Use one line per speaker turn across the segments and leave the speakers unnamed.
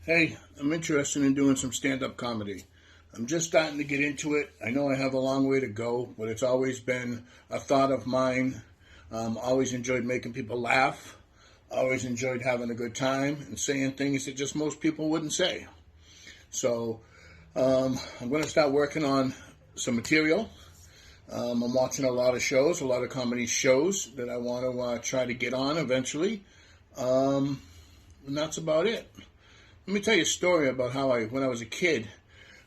Hey, I'm interested in doing some stand-up comedy. I'm just starting to get into it. I know I have a long way to go, but it's always been a thought of mine. Always enjoyed making people laugh. Always enjoyed having a good time and saying things that just most people wouldn't say. So I'm going to start working on some material. I'm watching a lot of shows, a lot of comedy shows that I want to try to get on eventually. And that's about it. Let me tell you a story about how when I was a kid,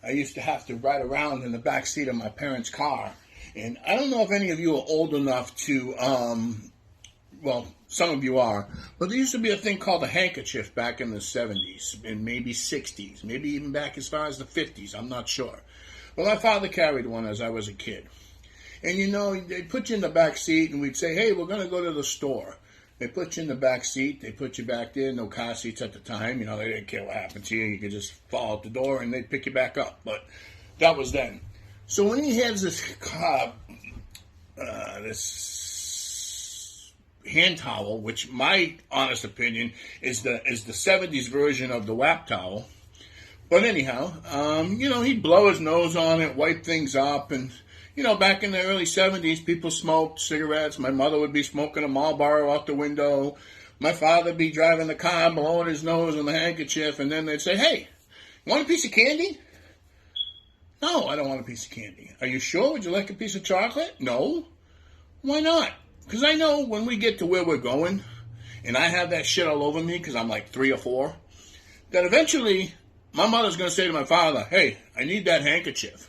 I used to have to ride around in the back seat of my parents' car. And I don't know if any of you are old enough to, well, some of you are, but there used to be a thing called a handkerchief back in the 70s and maybe 60s, maybe even back as far as the 50s, I'm not sure. Well, my father carried one as I was a kid. And you know, they'd put you in the back seat and we'd say, hey, we're going to go to the store. They put you in the back seat. They put you back there. No car seats at the time. You know, they didn't care what happened to you. You could just fall out the door and they'd pick you back up. But that was then. So when he has this this hand towel, which my honest opinion is the 70s version of the WAP towel. But anyhow, you know, he'd blow his nose on it, wipe things up, and you know, back in the early 70s, people smoked cigarettes. My mother would be smoking a Marlboro out the window. My father would be driving the car, blowing his nose on the handkerchief, and then they'd say, hey, you want a piece of candy? No, I don't want a piece of candy. Are you sure? Would you like a piece of chocolate? No. Why not? Because I know when we get to where we're going, and I have that shit all over me because I'm like 3 or 4, that eventually my mother's going to say to my father, hey, I need that handkerchief.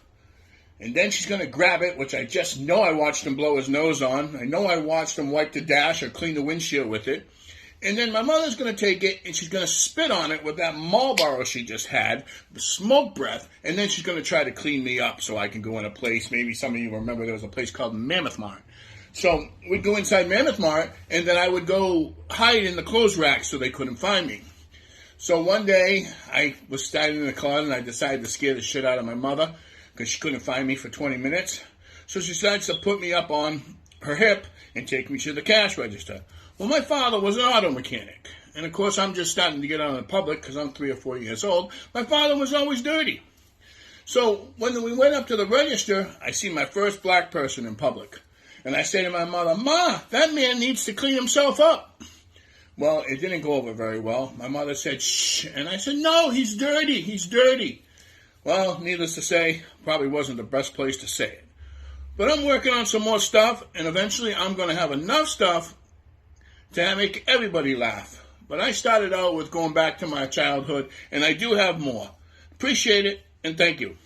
And then she's going to grab it, which I just know I watched him blow his nose on. I know I watched him wipe the dash or clean the windshield with it. And then my mother's going to take it and she's going to spit on it with that Marlboro she just had, the smoke breath, and then she's going to try to clean me up so I can go in a place. Maybe some of you remember there was a place called Mammoth Mart. So we'd go inside Mammoth Mart and then I would go hide in the clothes rack so they couldn't find me. So one day I was standing in the closet and I decided to scare the shit out of my mother, because she couldn't find me for 20 minutes. So she decides to put me up on her hip and take me to the cash register. Well, my father was an auto mechanic. And of course, I'm just starting to get out in the public because I'm 3 or 4 years old. My father was always dirty. So when we went up to the register, I see my first black person in public. And I say to my mother, Ma, that man needs to clean himself up. Well, it didn't go over very well. My mother said, shh. And I said, no, he's dirty. He's dirty. Well, needless to say, probably wasn't the best place to say it. But I'm working on some more stuff, and eventually I'm going to have enough stuff to make everybody laugh. But I started out with going back to my childhood, and I do have more. Appreciate it, and thank you.